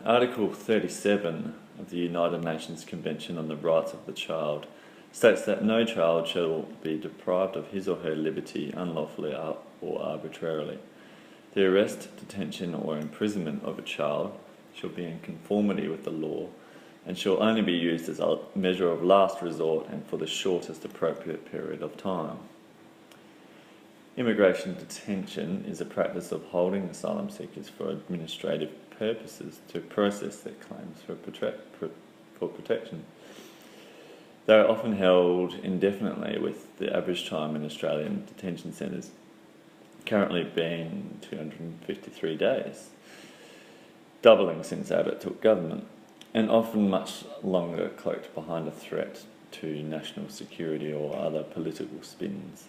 Article 37 of the United Nations Convention on the Rights of the Child states that no child shall be deprived of his or her liberty unlawfully or arbitrarily. The arrest, detention or imprisonment of a child shall be in conformity with the law and shall only be used as a measure of last resort and for the shortest appropriate period of time. Immigration detention is a practice of holding asylum seekers for administrative purposes to process their claims for protection. They are often held indefinitely, with the average time in Australian detention centres currently being 253 days, doubling since Abbott took government, and often much longer cloaked behind a threat to national security or other political spins.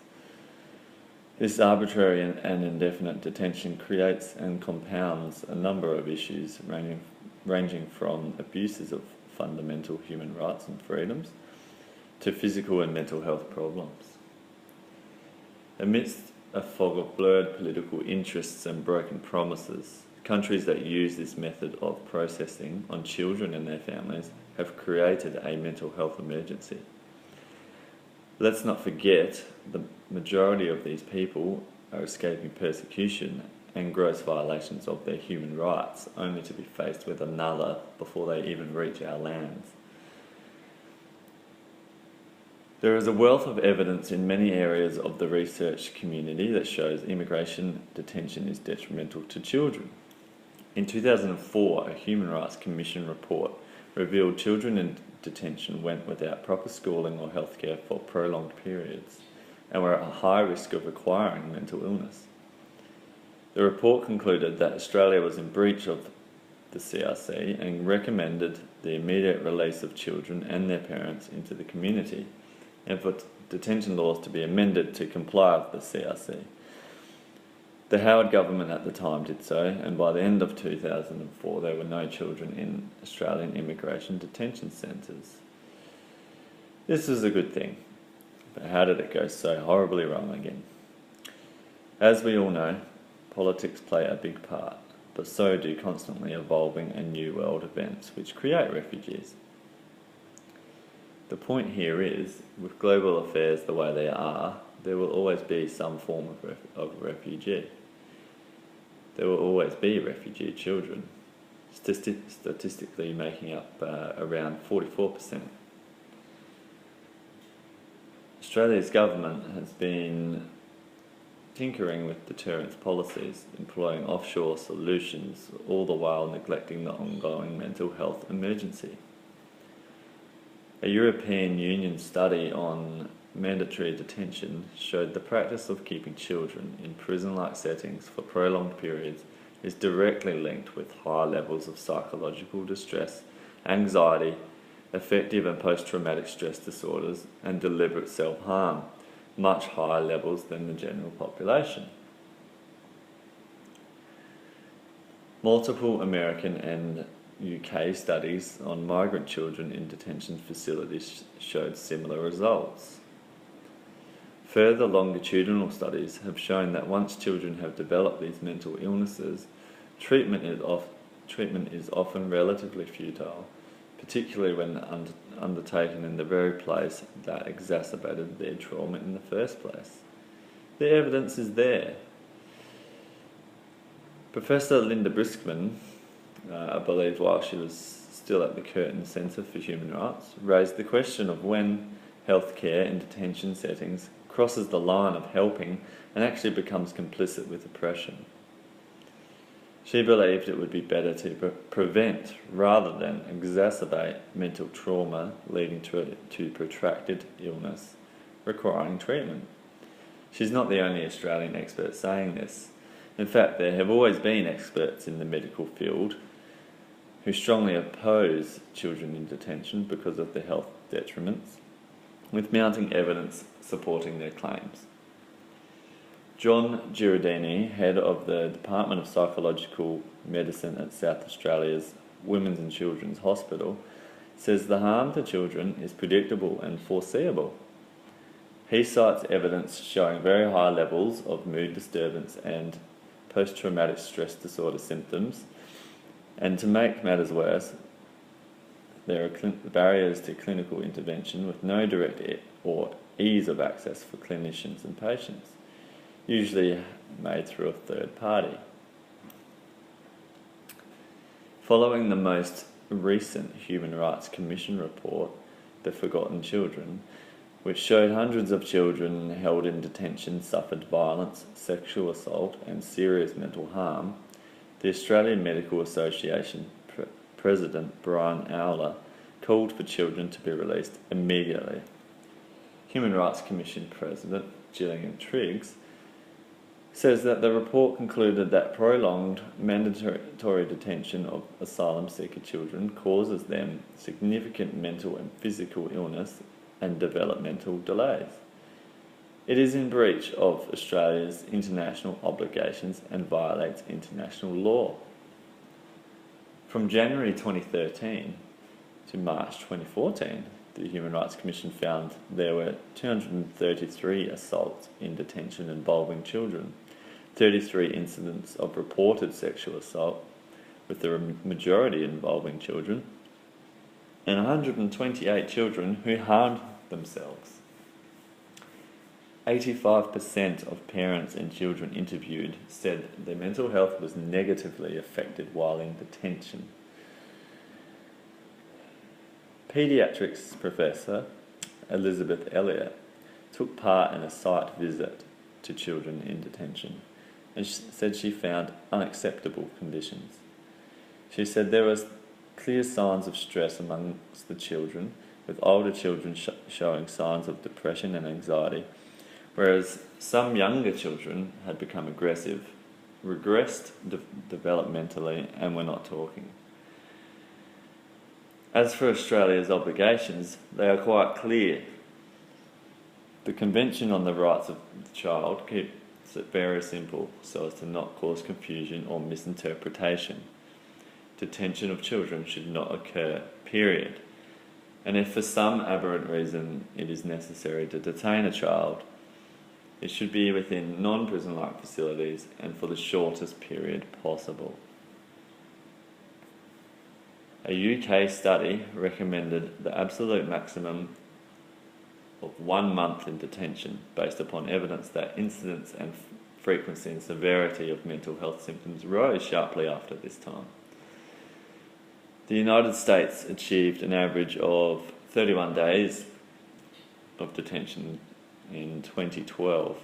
This arbitrary and indefinite detention creates and compounds a number of issues ranging from abuses of fundamental human rights and freedoms to physical and mental health problems. Amidst a fog of blurred political interests and broken promises, countries that use this method of processing on children and their families have created a mental health emergency. Let's not forget the majority of these people are escaping persecution and gross violations of their human rights, only to be faced with another before they even reach our lands. There is a wealth of evidence in many areas of the research community that shows immigration detention is detrimental to children. In 2004, a Human Rights Commission report revealed children in detention went without proper schooling or healthcare for prolonged periods and were at a high risk of acquiring mental illness. The report concluded that Australia was in breach of the CRC and recommended the immediate release of children and their parents into the community, and for detention laws to be amended to comply with the CRC. The Howard government at the time did so, and by the end of 2004 there were no children in Australian immigration detention centres. This was a good thing, but how did it go so horribly wrong again? As we all know, politics play a big part, but so do constantly evolving and new world events which create refugees. The point here is, with global affairs the way they are, there will always be some form of refugee. There will always be refugee children, statistically making up around 44%. Australia's government has been tinkering with deterrence policies, employing offshore solutions, all the while neglecting the ongoing mental health emergency. A European Union study on mandatory detention showed the practice of keeping children in prison-like settings for prolonged periods is directly linked with high levels of psychological distress, anxiety, affective and post-traumatic stress disorders, and deliberate self-harm, much higher levels than the general population. Multiple American and UK studies on migrant children in detention facilities showed similar results. Further longitudinal studies have shown that once children have developed these mental illnesses, treatment is often relatively futile, particularly when undertaken in the very place that exacerbated their trauma in the first place. The evidence is there. Professor Linda Briskman, I believe while she was still at the Curtin Centre for Human Rights, raised the question of when healthcare in detention settings crosses the line of helping and actually becomes complicit with oppression. She believed it would be better to prevent rather than exacerbate mental trauma leading to protracted illness requiring treatment. She's not the only Australian expert saying this. In fact, there have always been experts in the medical field who strongly oppose children in detention because of the health detriments, with mounting evidence supporting their claims. John Giardini, head of the Department of Psychological Medicine at South Australia's Women's and Children's Hospital, says the harm to children is predictable and foreseeable. He cites evidence showing very high levels of mood disturbance and post-traumatic stress disorder symptoms And to make matters worse, there are barriers to clinical intervention with no direct or ease of access for clinicians and patients, usually made through a third party. Following the most recent Human Rights Commission report, The Forgotten Children, which showed hundreds of children held in detention suffered violence, sexual assault and serious mental harm, the Australian Medical Association President Brian Owler called for children to be released immediately. Human Rights Commission President Gillian Triggs says that the report concluded that prolonged mandatory detention of asylum seeker children causes them significant mental and physical illness and developmental delays. It is in breach of Australia's international obligations and violates international law. From January 2013 to March 2014, the Human Rights Commission found there were 233 assaults in detention involving children, 33 incidents of reported sexual assault, with the majority involving children, and 128 children who harmed themselves. 85% of parents and children interviewed said their mental health was negatively affected while in detention. Paediatrics professor Elizabeth Elliott took part in a site visit to children in detention and said she found unacceptable conditions. She said there was clear signs of stress amongst the children, with older children showing signs of depression and anxiety, whereas some younger children had become aggressive, regressed developmentally, and were not talking. As for Australia's obligations, they are quite clear. The Convention on the Rights of the Child keeps it very simple so as to not cause confusion or misinterpretation. Detention of children should not occur, period. And if for some aberrant reason it is necessary to detain a child, it should be within non-prison-like facilities and for the shortest period possible. A UK study recommended the absolute maximum of 1 month in detention based upon evidence that incidence and frequency and severity of mental health symptoms rose sharply after this time. The United States achieved an average of 31 days of detention in 2012.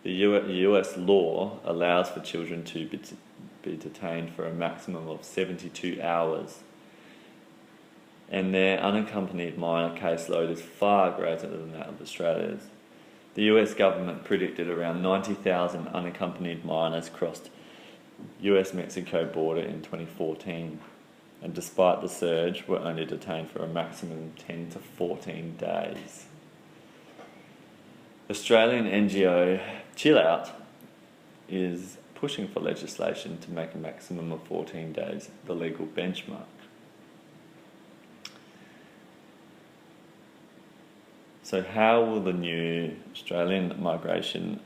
The US law allows for children to be detained for a maximum of 72 hours, and their unaccompanied minor caseload is far greater than that of Australia's. The US government predicted around 90,000 unaccompanied minors crossed US-Mexico border in 2014, and despite the surge, were only detained for a maximum of 10 to 14 days. Australian NGO Chill Out is pushing for legislation to make a maximum of 14 days the legal benchmark. So how will the new Australian migration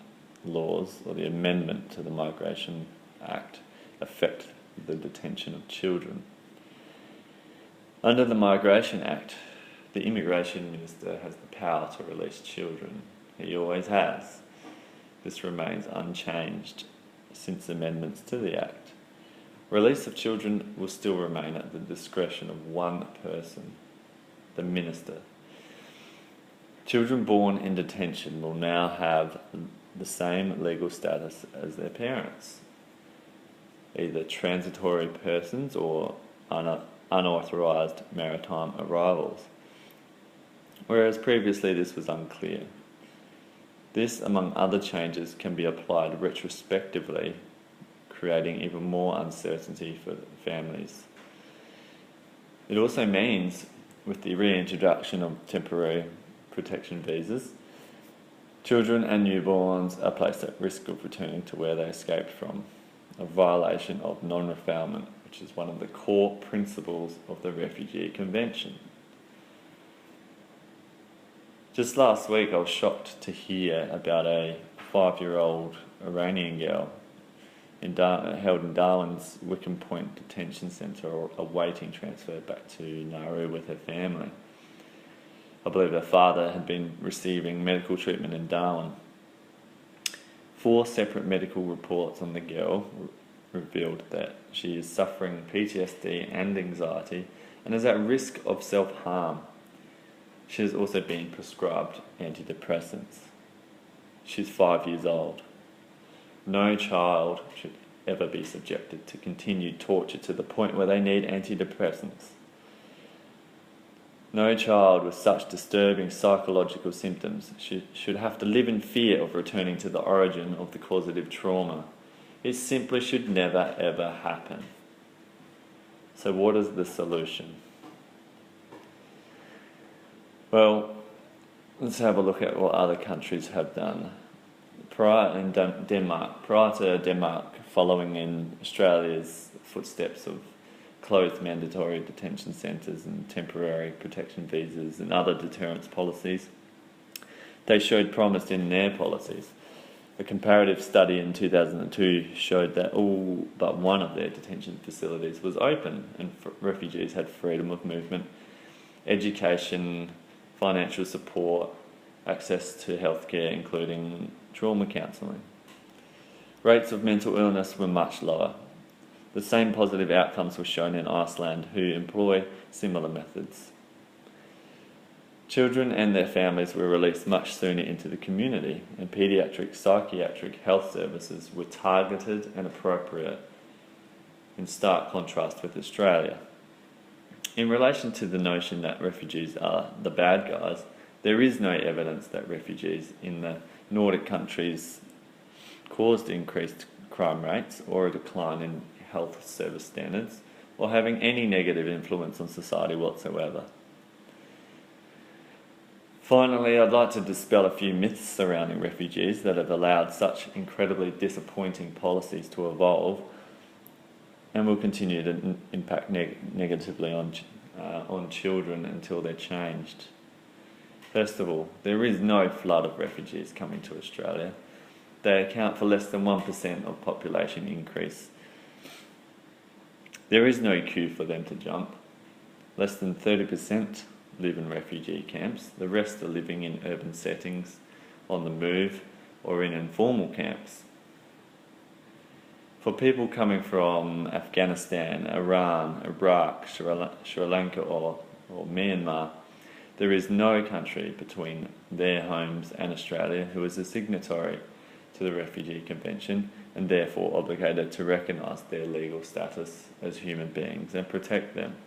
laws, or the amendment to the Migration Act, affect the detention of children? Under the Migration Act, the Immigration Minister has the power to release children. He always has. This remains unchanged since amendments to the Act. Release of children will still remain at the discretion of one person, the Minister. Children born in detention will now have the same legal status as their parents, either transitory persons or unauthorised maritime arrivals, whereas previously this was unclear. This, among other changes, can be applied retrospectively, creating even more uncertainty for families. It also means, with the reintroduction of temporary protection visas, children and newborns are placed at risk of returning to where they escaped from, a violation of non-refoulement, which is one of the core principles of the Refugee Convention. Just last week I was shocked to hear about a 5-year-old Iranian girl held in Darwin's Wickham Point Detention Centre, awaiting transfer back to Nauru with her family. I believe her father had been receiving medical treatment in Darwin. 4 separate medical reports on the girl revealed that she is suffering PTSD and anxiety and is at risk of self-harm. She has also been prescribed antidepressants. She's 5 years old. No child should ever be subjected to continued torture to the point where they need antidepressants. No child with such disturbing psychological symptoms should have to live in fear of returning to the origin of the causative trauma. It simply should never ever happen. So what is the solution? Well, let's have a look at what other countries have done. Prior to Denmark following in Australia's footsteps of closed mandatory detention centres and temporary protection visas and other deterrence policies, they showed promise in their policies. A comparative study in 2002 showed that all but one of their detention facilities was open and refugees had freedom of movement, education, financial support, access to healthcare, including trauma counselling. Rates of mental illness were much lower. The same positive outcomes were shown in Iceland, who employ similar methods. Children and their families were released much sooner into the community, and paediatric psychiatric health services were targeted and appropriate, in stark contrast with Australia. In relation to the notion that refugees are the bad guys, there is no evidence that refugees in the Nordic countries caused increased crime rates or a decline in health service standards, or having any negative influence on society whatsoever. Finally, I'd like to dispel a few myths surrounding refugees that have allowed such incredibly disappointing policies to evolve and will continue to impact negatively on children until they're changed. First of all, there is no flood of refugees coming to Australia. They account for less than 1% of population increase. There is no queue for them to jump. Less than 30% live in refugee camps. The rest are living in urban settings, on the move, or in informal camps. For people coming from Afghanistan, Iran, Iraq, Sri Lanka or Myanmar, there is no country between their homes and Australia who is a signatory to the Refugee Convention and therefore obligated to recognise their legal status as human beings and protect them.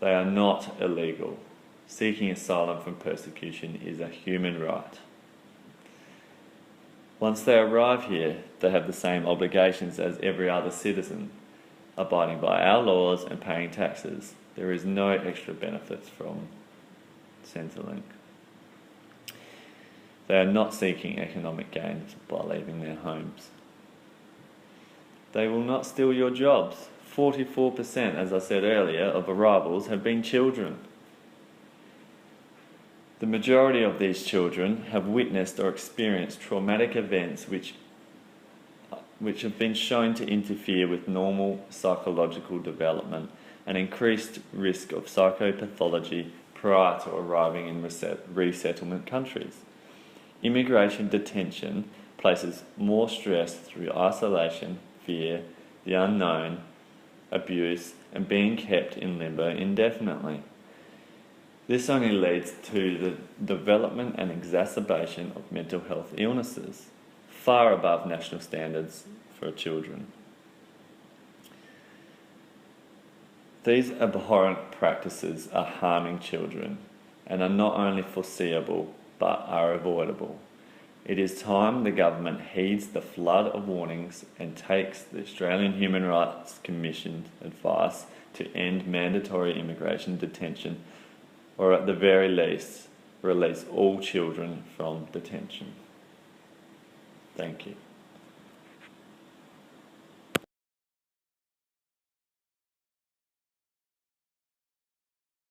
They are not illegal. Seeking asylum from persecution is a human right. Once they arrive here, they have the same obligations as every other citizen, abiding by our laws and paying taxes. There is no extra benefits from Centrelink. They are not seeking economic gains by leaving their homes. They will not steal your jobs. 44%, as I said earlier, of arrivals have been children. The majority of these children have witnessed or experienced traumatic events which have been shown to interfere with normal psychological development and increased risk of psychopathology prior to arriving in resettlement countries. Immigration detention places more stress through isolation, fear, the unknown, abuse, and being kept in limbo indefinitely. This only leads to the development and exacerbation of mental health illnesses, far above national standards for children. These abhorrent practices are harming children and are not only foreseeable but are avoidable. It is time the government heeds the flood of warnings and takes the Australian Human Rights Commission's advice to end mandatory immigration detention, or at the very least, release all children from detention. Thank you.